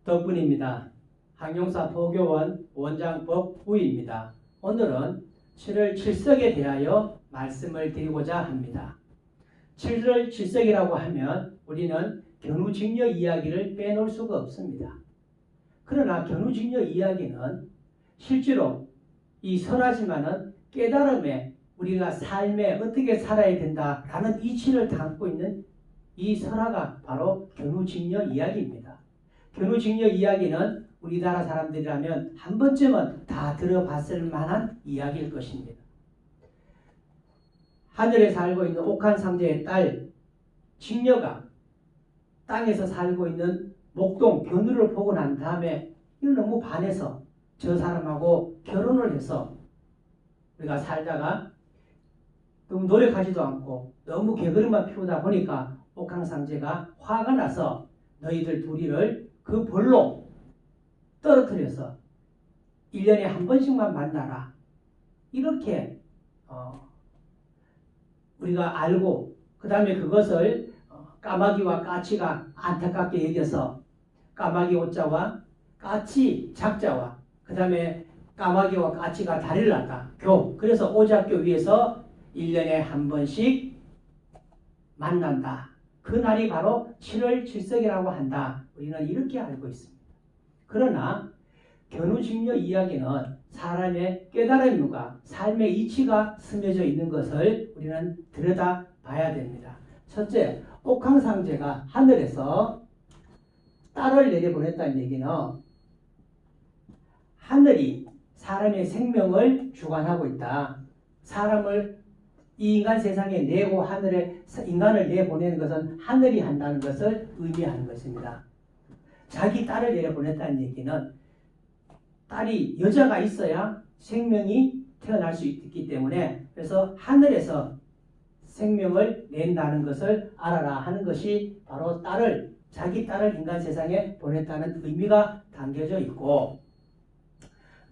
덕분입니다. 항용사 포교원 원장 법부입니다. 오늘은 7월 7석에 대하여 말씀을 드리고자 합니다. 7월 7석이라고 하면 우리는 견우직녀 이야기를 빼놓을 수가 없습니다. 그러나 견우직녀 이야기는 실제로 이 설하지만은 깨달음에 우리가 삶에 어떻게 살아야 된다라는 이치를 담고 있는 이 설화가 바로 견우직녀 이야기입니다. 견우직녀 이야기는 우리나라 사람들이라면 한 번쯤은 다 들어봤을 만한 이야기일 것입니다. 하늘에 살고 있는 옥한상제의 딸 직녀가 땅에서 살고 있는 목동 견우를 보고 난 다음에 이걸 너무 반해서 저 사람하고 결혼을 해서 우리가 살다가 너무 노력하지도 않고 너무 게으름만 피우다 보니까 옥황상제가 화가 나서 너희들 둘이를 그 벌로 떨어뜨려서 1년에 한 번씩만 만나라. 이렇게 우리가 알고 그 다음에 그것을 까마귀와 까치가 안타깝게 여겨서 까마귀 오자와 까치 작자와 그 다음에 까마귀와 까치가 다리를 놨다. 그래서 오작교 위에서 1년에 한 번씩 만난다. 그 날이 바로 7월 7석이라고 한다. 우리는 이렇게 알고 있습니다. 그러나 견우직녀 이야기는 사람의 깨달음과 삶의 이치가 스며져 있는 것을 우리는 들여다봐야 됩니다. 첫째, 옥황상제가 하늘에서 딸을 내려보냈다는 얘기는 하늘이 사람의 생명을 주관하고 있다. 사람을 이 인간 세상에 내고 하늘에 인간을 내보내는 것은 하늘이 한다는 것을 의미하는 것입니다. 자기 딸을 내려보냈다는 얘기는 딸이 여자가 있어야 생명이 태어날 수 있기 때문에 그래서 하늘에서 생명을 낸다는 것을 알아라 하는 것이 바로 자기 딸을 인간 세상에 보냈다는 의미가 담겨져 있고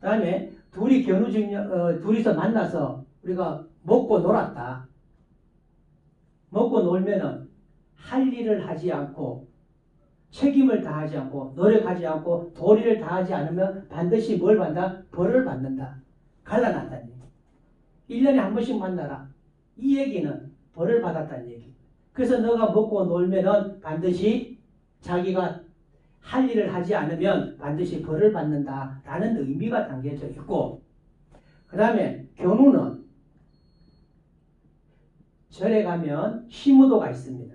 그 다음에 둘이서 만나서 우리가 먹고 놀았다. 먹고 놀면은 할 일을 하지 않고 책임을 다하지 않고 노력하지 않고 도리를 다하지 않으면 반드시 뭘 받는다? 벌을 받는다. 갈라놨다는 얘기. 1년에 한 번씩 만나라. 이 얘기는 벌을 받았다는 얘기. 그래서 너가 먹고 놀면은 반드시 자기가 할 일을 하지 않으면 반드시 벌을 받는다라는 의미가 담겨져 있고 그 다음에 견우는 절에 가면 시무도가 있습니다.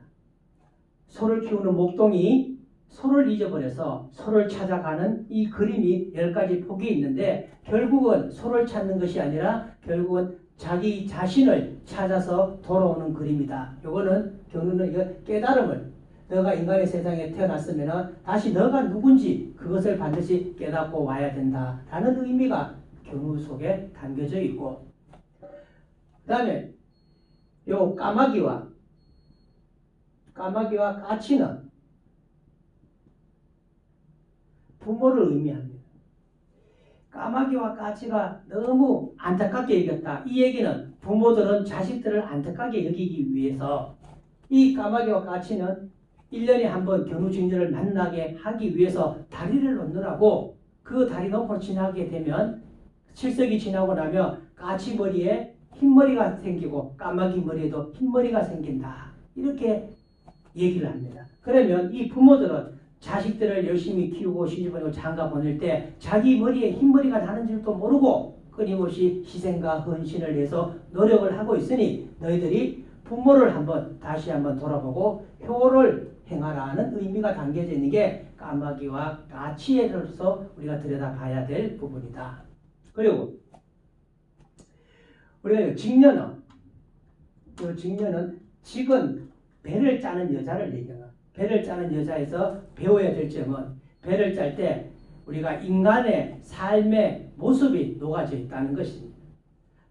소를 키우는 목동이 소를 잊어버려서 소를 찾아가는 이 그림이 10가지 폭이 있는데 결국은 소를 찾는 것이 아니라 결국은 자기 자신을 찾아서 돌아오는 그림이다. 요거는 견우는 깨달음을 너가 인간의 세상에 태어났으면 다시 너가 누군지 그것을 반드시 깨닫고 와야 된다라는 의미가 견우 속에 담겨져 있고 그 다음에 요 까마귀와 까치는 부모를 의미합니다. 까마귀와 까치가 너무 안타깝게 여겼다. 이 얘기는 부모들은 자식들을 안타깝게 여기기 위해서 이 까마귀와 까치는 1년에 한 번 견우직녀를 만나게 하기 위해서 다리를 놓느라고 그 다리 놓고 지나게 되면 7석이 지나고 나면 까치 머리에 흰머리가 생기고 까마귀 머리에도 흰머리가 생긴다. 이렇게 얘기를 합니다. 그러면 이 부모들은 자식들을 열심히 키우고 시집보내고 장가 보낼 때 자기 머리에 흰머리가 나는 줄도 모르고 끊임없이 희생과 헌신을 해서 노력을 하고 있으니 너희들이 부모를 다시 한번 돌아보고 효를 행하라는 의미가 담겨져 있는 게 까마귀와 까치에서 우리가 들여다봐야 될 부분이다. 그리고 우리가 직녀는 직은 배를 짜는 여자를 얘기하는 배를 짜는 여자에서 배워야 될 점은 배를 짤 때 우리가 인간의 삶의 모습이 녹아져 있다는 것입니다.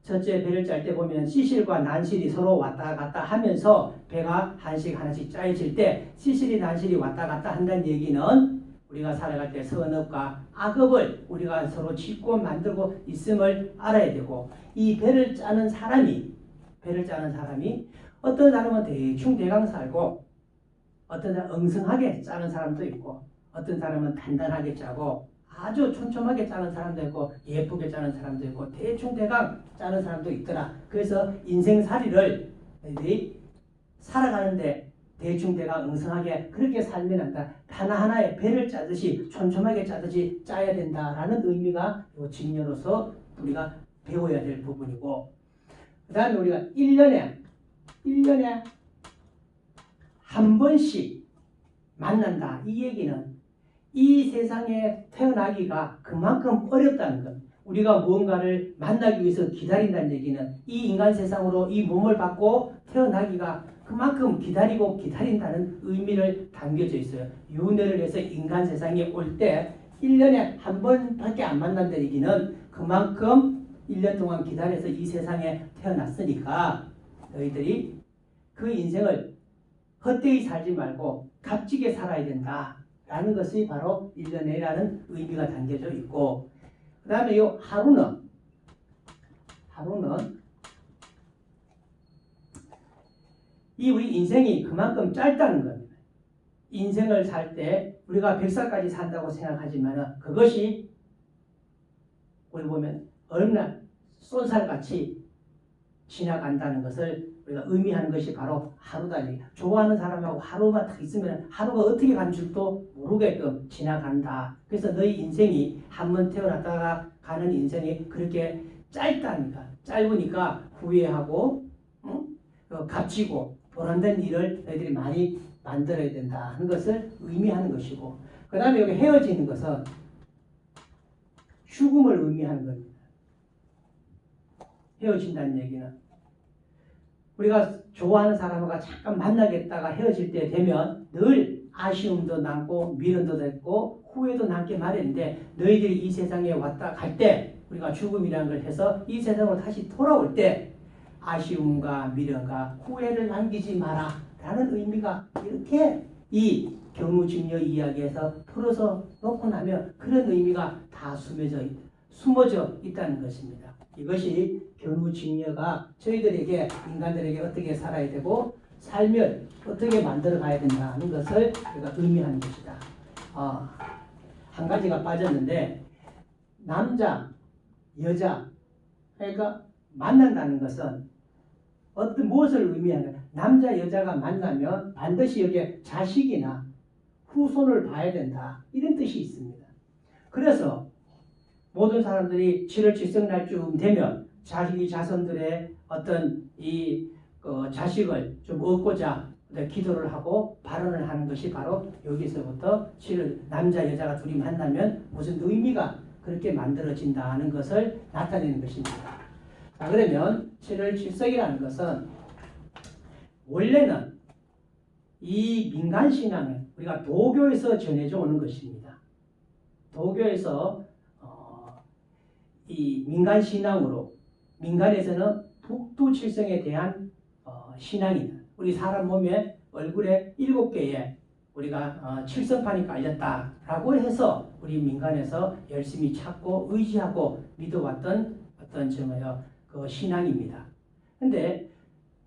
첫째 배를 짤 때 보면 시실과 난실이 서로 왔다 갔다 하면서 배가 하나씩 짜여질 때 시실이 난실이 왔다 갔다 한다는 얘기는 우리가 살아갈 때 선업과 악업을 우리가 서로 짓고 만들고 있음을 알아야 되고 이 배를 짜는 사람이 어떤 사람은 대충 대강 살고 어떤 사람은 엉성하게 짜는 사람도 있고 어떤 사람은 단단하게 짜고 아주 촘촘하게 짜는 사람도 있고 예쁘게 짜는 사람도 있고 대충대강 짜는 사람도 있더라. 그래서 인생살이를 너희들이 살아가는데 대충대강 엉성하게 그렇게 살면 한다. 하나하나의 배를 짜듯이 촘촘하게 짜듯이 짜야 된다라는 의미가 이 직녀로서 우리가 배워야 될 부분이고, 그 다음에 우리가 1년에 한 번씩 만난다. 이 얘기는 이 세상에 태어나기가 그만큼 어렵다는 것. 우리가 무언가를 만나기 위해서 기다린다는 얘기는 이 인간 세상으로 이 몸을 받고 태어나기가 그만큼 기다리고 기다린다는 의미를 담겨져 있어요. 윤회를 해서 인간 세상에 올 때 1년에 한 번밖에 안 만난다는 얘기는 그만큼 1년 동안 기다려서 이 세상에 태어났으니까 너희들이 그 인생을 헛되이 살지 말고 값지게 살아야 된다라는 것이 바로 1년에라는 의미가 담겨져 있고, 그 다음에 이 하루는 이 우리 인생이 그만큼 짧다는 겁니다. 인생을 살 때 우리가 100살까지 산다고 생각하지만 그것이 우리 보면 얼마나 쏜살같이 지나간다는 것을 우리가 의미하는 것이 바로 하루다. 좋아하는 사람하고 하루만 딱 있으면 하루가 어떻게 간 줄도 모르게끔 지나간다. 그래서 너희 인생이 한 번 태어났다가 가는 인생이 그렇게 짧다니까. 짧으니까 후회하고 값지고 보람된 일을 너희들이 많이 만들어야 된다 하는 것을 의미하는 것이고, 그 다음에 여기 헤어지는 것은 죽음을 의미하는 겁니다. 헤어진다는 얘기는 우리가 좋아하는 사람과 잠깐 만나겠다가 헤어질 때 되면 늘 아쉬움도 남고 미련도 있고 후회도 남게 마련인데, 너희들이 이 세상에 왔다 갈 때 우리가 죽음이라는 걸 해서 이 세상으로 다시 돌아올 때 아쉬움과 미련과 후회를 남기지 마라 라는 의미가 이렇게 이 경우직녀 이야기에서 풀어서 놓고 나면 그런 의미가 다 숨어져 있다는 것입니다. 이것이 경우직녀가 저희들에게 인간들에게 어떻게 살아야 되고 삶을 어떻게 만들어 가야 된다는 것을 우리가 의미하는 것이다. 한 가지가 빠졌는데, 남자, 여자, 그러니까 만난다는 것은 무엇을 의미하냐? 남자, 여자가 만나면 반드시 여기에 자식이나 후손을 봐야 된다. 이런 뜻이 있습니다. 그래서 모든 사람들이 7월 칠성날쯤 되면 자손들의 어떤 이 자식을 좀 얻고자 기도를 하고 발언을 하는 것이 바로 여기서부터 7월 남자, 여자가 둘이 만나면 무슨 의미가 그렇게 만들어진다는 것을 나타내는 것입니다. 자, 그러면 7월 칠석이라는 것은 원래는 이 민간신앙에 우리가 도교에서 전해져 오는 것입니다. 도교에서 이 민간신앙으로, 민간에서는 북두칠성에 대한 신앙이다. 우리 사람 몸에 얼굴에 7개의 우리가 칠성판이 깔렸다라고 해서 우리 민간에서 열심히 찾고 의지하고 믿어왔던 어떤 그 신앙입니다. 근데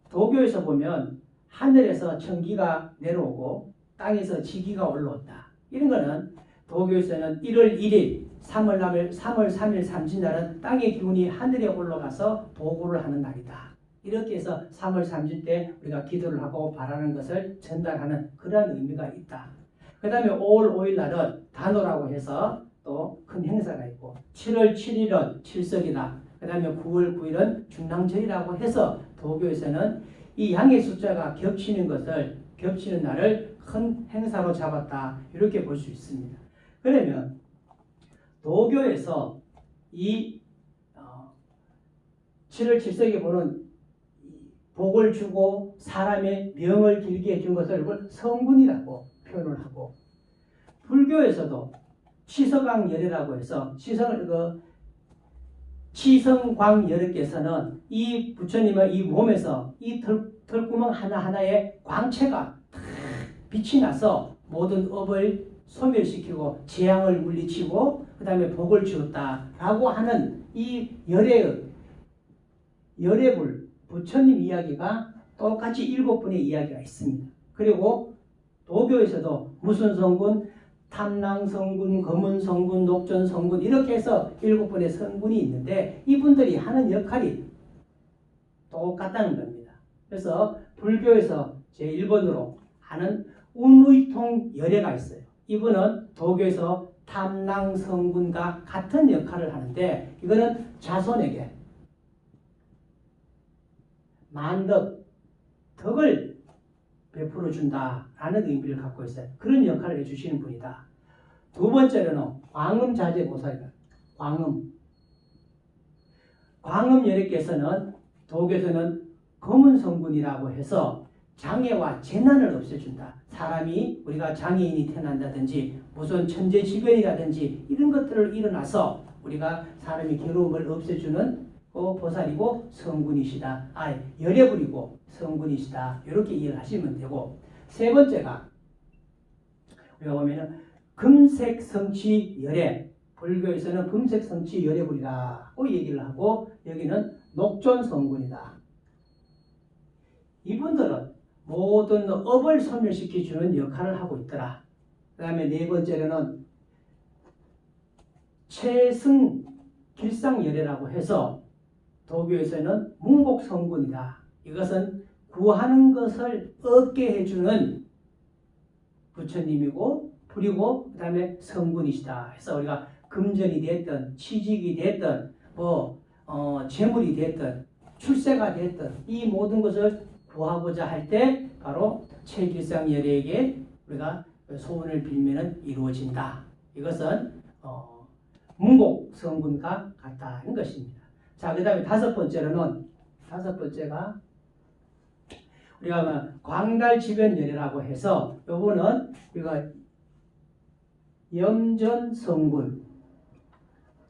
도교에서 보면 하늘에서 천기가 내려오고 땅에서 지기가 올라온다. 이런 거는 도교에서는 1월 1일 3월 3일 삼진날은 땅의 기운이 하늘에 올라가서 보고를 하는 날이다. 이렇게 해서 3월 3일 때 우리가 기도를 하고 바라는 것을 전달하는 그러한 의미가 있다. 그 다음에 5월 5일 날은 단오라고 해서 또 큰 행사가 있고, 7월 7일은 칠석이다. 그 다음에 9월 9일은 중랑절이라고 해서 도교에서는 이 양의 숫자가 겹치는 날을 큰 행사로 잡았다. 이렇게 볼 수 있습니다. 그러면 도교에서 이 7월 칠석에 보는 복을 주고 사람의 명을 길게 해준 것을 성군이라고 표현을 하고, 불교에서도 치서광열애라고 해서 치성광열애께서는 이 부처님의 이 몸에서 이 털구멍 하나하나에 광채가 빛이 나서 모든 업을 소멸시키고 재앙을 물리치고 그 다음에 복을 주었다라고 하는 이 열애불 부처님 이야기가 똑같이 7분의 이야기가 있습니다. 그리고 도교에서도 무슨 성군, 탐낭 성군, 검은 성군, 녹전 성군 이렇게 해서 7분의 성군이 있는데 이분들이 하는 역할이 똑같다는 겁니다. 그래서 불교에서 제1번으로 하는 운의통 열애가 있어요. 이분은 도교에서 탐낭 성군과 같은 역할을 하는데 이거는 자손에게 만덕, 덕을 베풀어 준다라는 의미를 갖고 있어요. 그런 역할을 해주시는 분이다. 두 번째로는 광음자재보살이다. 광음열애께서는 도교에서는 검은 성분이라고 해서 장애와 재난을 없애준다. 사람이 우리가 장애인이 태어난다든지 무슨 천재지변이라든지 이런 것들을 일어나서 우리가 사람이 괴로움을 없애주는 보살이고 성군이시다. 열애불이고 성군이시다. 이렇게 이해를 하시면 되고, 세 번째가 우리가 보면은 금색성취 열애, 불교에서는 금색성취 열애불이라고 얘기를 하고 여기는 녹존성군이다. 이분들은 모든 업을 소멸시켜주는 역할을 하고 있더라. 그 다음에 네 번째로는 최승 길상열애라고 해서 도교에서는 문곡성군이다. 이것은 구하는 것을 얻게 해주는 부처님이고 불이고 그 다음에 성군이시다. 해서 우리가 금전이 됐든 취직이 됐든 재물이 됐든 출세가 됐든 이 모든 것을 구하고자 할 때 바로 최길상열애에게 우리가 소원을 빌면은 이루어진다. 이것은 문곡성군과 같다는 것입니다. 자, 그 다음에 다섯 번째가 우리가 광달지변열애라고 해서 요거는 우리가 염전성군,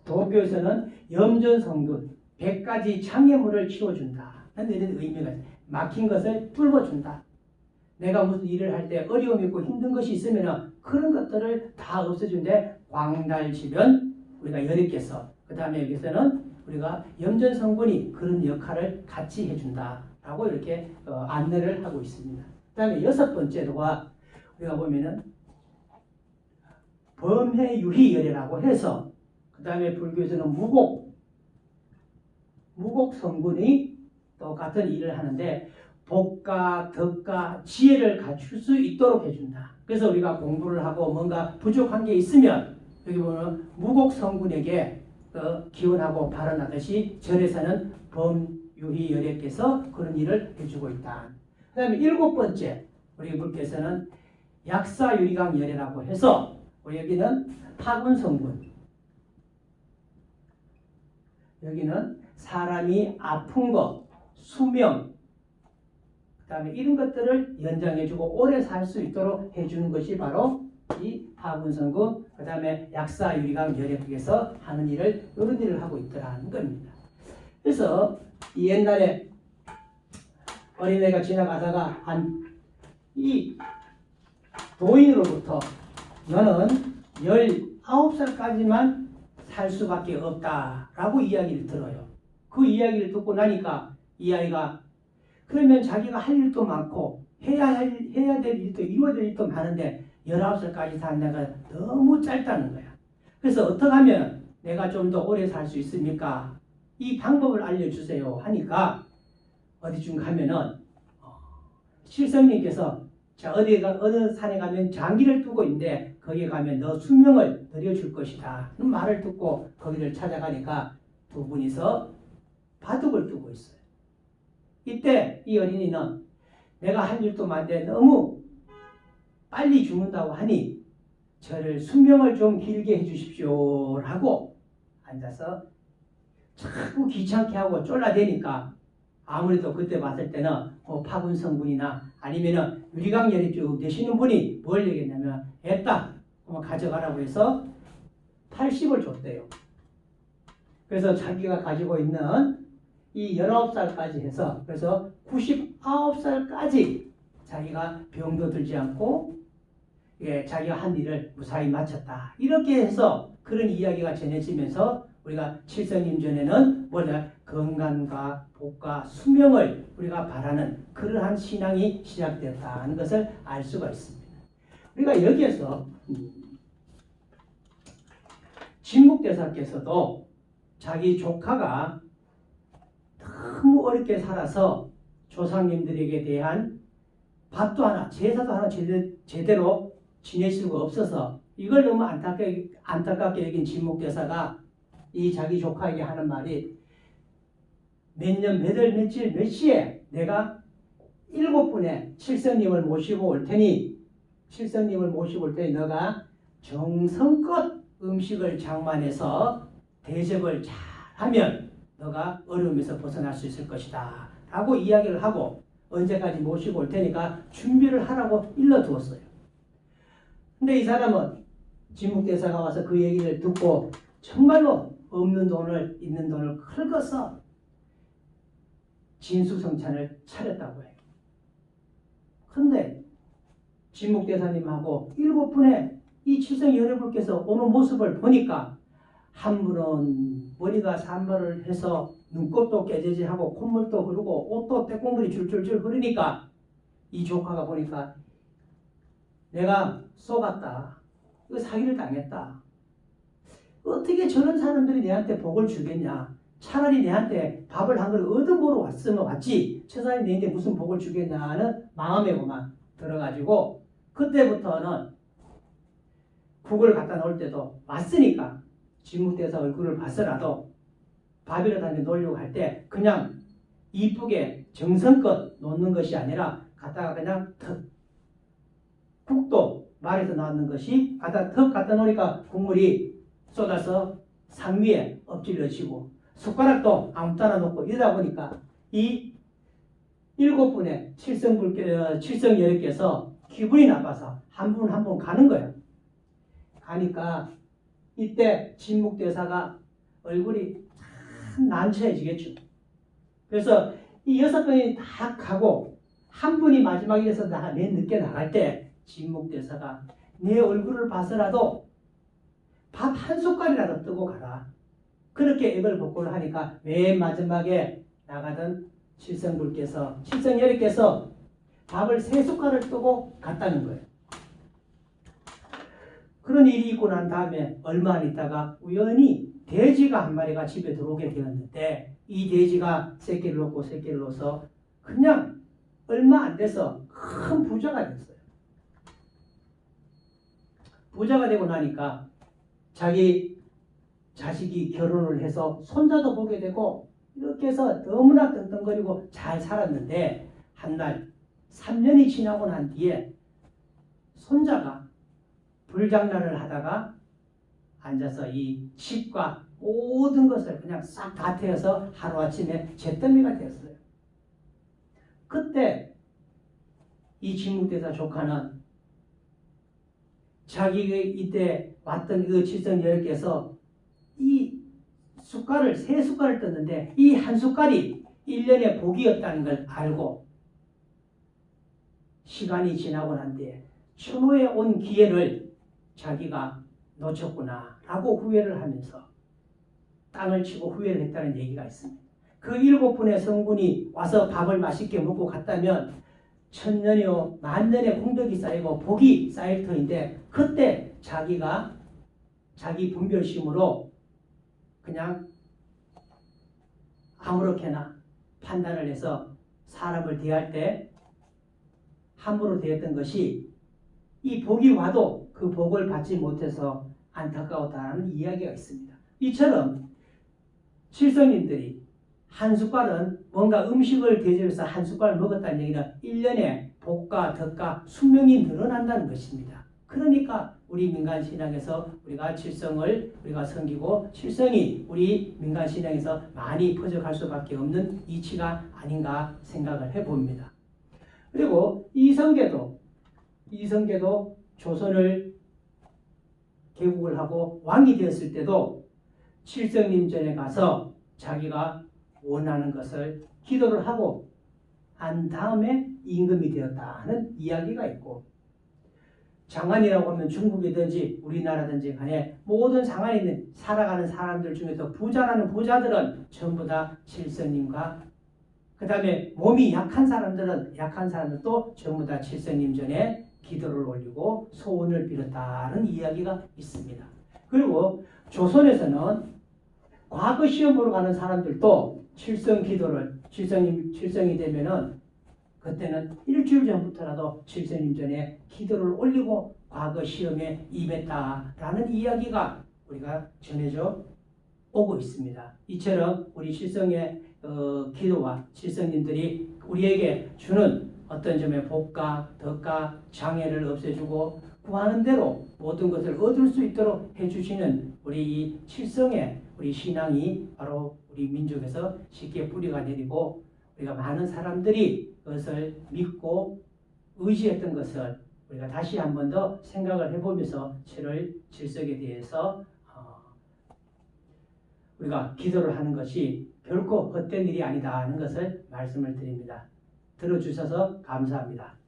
도교에서는 염전성군 100가지 장애물을 치워준다. 이런 의미가 있어요. 막힌 것을 뚫어준다. 내가 무슨 일을 할 때 어려움이 있고 힘든 것이 있으면 그런 것들을 다 없애준데 광달지변 우리가 열애께서 그 다음에 여기서는 우리가 염전성군이 그런 역할을 같이 해준다라고 이렇게 안내를 하고 있습니다. 그 다음에 여섯 번째로가 우리가 보면은 범해유희열애라고 해서 그 다음에 불교에서는 무곡성군이 똑같은 일을 하는데 복과 덕과 지혜를 갖출 수 있도록 해준다. 그래서 우리가 공부를 하고 뭔가 부족한 게 있으면 여기 보면 무곡성군에게 기원하고 발언하듯이 절에서는 범유희열애께서 그런 일을 해주고 있다. 그 다음에 일곱 번째 우리 불교에서는 약사유리강열애라고 해서 우리 여기는 파군성군, 여기는 사람이 아픈 것, 수명, 그 다음에 이런 것들을 연장해주고 오래 살 수 있도록 해주는 것이 바로 이 파군성군, 그 다음에 약사유리강열애에서 하는 일을, 이런 일을 하고 있더라는 겁니다. 그래서 이 옛날에 어린애가 지나가다가 이 도인으로부터 너는 19살까지만 살 수밖에 없다라고 이야기를 들어요. 그 이야기를 듣고 나니까 이 아이가 그러면 자기가 할 일도 많고 해야 될 일도 이루어야 될 일도 많은데 19살까지 산다가 너무 짧다는 거야. 그래서 어떻게 하면 내가 좀 더 오래 살 수 있습니까? 이 방법을 알려주세요 하니까 어디쯤 가면은 실성님께서 자, 어느 산에 가면 장기를 두고 있는데 거기에 가면 너 수명을 늘려줄 것이다. 그 말을 듣고 거기를 찾아가니까 두 분이서 바둑을 두고 있어요. 이때 이 어린이는 내가 할 일도 많은데 너무 빨리 죽는다고 하니 저를 수명을 좀 길게 해주십시오 라고 앉아서 자꾸 귀찮게 하고 쫄라대니까 아무래도 그때 봤을 때는 파군성군이나 아니면은 유리강열애 쭉 되시는 분이 뭘 얘기했냐면 애따 가져가라고 해서 80을 줬대요. 그래서 자기가 가지고 있는 이 19살까지 해서 그래서 99살까지 자기가 병도 들지 않고 자기가 한 일을 무사히 마쳤다. 이렇게 해서 그런 이야기가 전해지면서 우리가 칠성님 전에는 건강과 복과 수명을 우리가 바라는 그러한 신앙이 시작되었다는 것을 알 수가 있습니다. 우리가 여기에서 진목대사께서도 자기 조카가 너무 어렵게 살아서 조상님들에게 대한 밥도 하나, 제사도 하나 제대로 지낼 수가 없어서 이걸 너무 안타깝게 여긴 진목대사가 이 자기 조카에게 하는 말이 몇 년, 몇 월, 며칠, 몇 시에 내가 7분의 칠성님을 모시고 올 테니 너가 정성껏 음식을 장만해서 대접을 잘하면 너가 어려움에서 벗어날 수 있을 것이다 라고 이야기를 하고 언제까지 모시고 올 테니까 준비를 하라고 일러두었어요. 근데 이 사람은 진묵대사가 와서 그 얘기를 듣고 정말로 없는 돈을 있는 돈을 긁어서 진수성찬을 차렸다고 해요. 근데 진묵대사님하고 7분의 이 칠성 여러분께서 오는 모습을 보니까 한 분은 머리가 산발을 해서 눈곱도 깨지지하고 콧물도 흐르고 옷도 떼꽁물이 줄줄줄 흐르니까 이 조카가 보니까 내가 속았다. 이거 사기를 당했다. 어떻게 저런 사람들이 내한테 복을 주겠냐. 차라리 내한테 밥을 한 그릇 얻어먹으러 왔으면 왔지. 저 사람이 내한테 무슨 복을 주겠냐 하는 마음에 그만 들어가지고 그때부터는 국을 갖다 놓을 때도 왔으니까 진묵대사 얼굴을 봤어라도 밥이라도 한테 놓으려고 할 때 그냥 이쁘게 정성껏 놓는 것이 아니라 갖다가 그냥 턱 국도 말에서 나왔는 것이 턱 갖다 놓으니까 국물이 쏟아서 상 위에 엎질러지고 숟가락도 아무 따라 놓고 이러다 보니까 이 7분의 칠성여객께서 기분이 나빠서 한 분 한 분 가는 거예요. 가니까 이때 진묵대사가 얼굴이 참 난처해지겠죠. 그래서 이 6분이 다 가고 한 분이 마지막에서 맨 늦게 나갈 때 진묵대사가 내 얼굴을 봐서라도 밥 한 숟갈이라도 뜨고 가라. 그렇게 액을 복구를 하니까 맨 마지막에 나가던 칠성여객께서 밥을 3숟갈을 뜨고 갔다는 거예요. 그런 일이 있고 난 다음에 얼마 안 있다가 우연히 돼지가 한 마리가 집에 들어오게 되었는데 이 돼지가 새끼를 놓고 그냥 얼마 안 돼서 큰 부자가 됐어요. 부자가 되고 나니까 자기 자식이 결혼을 해서 손자도 보게 되고 이렇게 해서 너무나 떵떵거리고 잘 살았는데 한날 3년이 지나고 난 뒤에 손자가 불장난을 하다가 앉아서 이 집과 모든 것을 그냥 싹 다 태워서 하루아침에 잿더미가 되었어요. 그때 이 진묵대사 조카는 자기가 이때 왔던 그 칠성여객께서 이 숟갈을 3숟갈을 떴는데 이 한 숟갈이 1년의 복이었다는 걸 알고 시간이 지나고 난 뒤에 천호에 온 기회를 자기가 놓쳤구나 라고 후회를 하면서 땅을 치고 후회를 했다는 얘기가 있습니다. 그 7분의 성군이 와서 밥을 맛있게 먹고 갔다면 천년이요 만년의 공덕이 쌓이고 복이 쌓일 터인데 그때 자기가 자기 분별심으로 그냥 아무렇게나 판단을 해서 사람을 대할 때 함부로 대했던 것이 이 복이 와도 그 복을 받지 못해서 안타까웠다는 이야기가 있습니다. 이처럼 칠성님들이 한 숟갈은 뭔가 음식을 대접해서 한 숟갈 먹었다는 얘기는 1년에 복과 덕과 수명이 늘어난다는 것입니다. 그러니까 우리 민간신앙에서 우리가 칠성을 우리가 섬기고 칠성이 우리 민간신앙에서 많이 퍼져갈 수밖에 없는 이치가 아닌가 생각을 해봅니다. 그리고 이성계도 조선을 개국을 하고 왕이 되었을 때도 칠성님 전에 가서 자기가 원하는 것을 기도를 하고 한 다음에 임금이 되었다는 이야기가 있고 장안이라고 하면 중국이든지 우리나라든지 간에 모든 장안에 있는 살아가는 사람들 중에서 부자라는 부자들은 전부 다 칠성님과 그 다음에 몸이 약한 사람들도 전부 다 칠성님 전에 기도를 올리고 소원을 빌었다는 이야기가 있습니다. 그리고 조선에서는 과거 시험 보러 가는 사람들도 칠성이 되면은 그때는 일주일 전부터라도 칠성님 전에 기도를 올리고 과거 시험에 임했다라는 이야기가 우리가 전해져 오고 있습니다. 이처럼 우리 칠성의 기도와 칠성님들이 우리에게 주는 어떤 점의 복과 덕과 장애를 없애주고 구하는 대로 모든 것을 얻을 수 있도록 해주시는 우리 이 칠성의 우리 신앙이 바로 우리 민족에서 쉽게 뿌리가 내리고 우리가 많은 사람들이 그것을 믿고 의지했던 것을 우리가 다시 한 번 더 생각을 해보면서 7월 칠석에 대해서 우리가 기도를 하는 것이 결코 헛된 일이 아니다 하는 것을 말씀을 드립니다. 들어주셔서 감사합니다.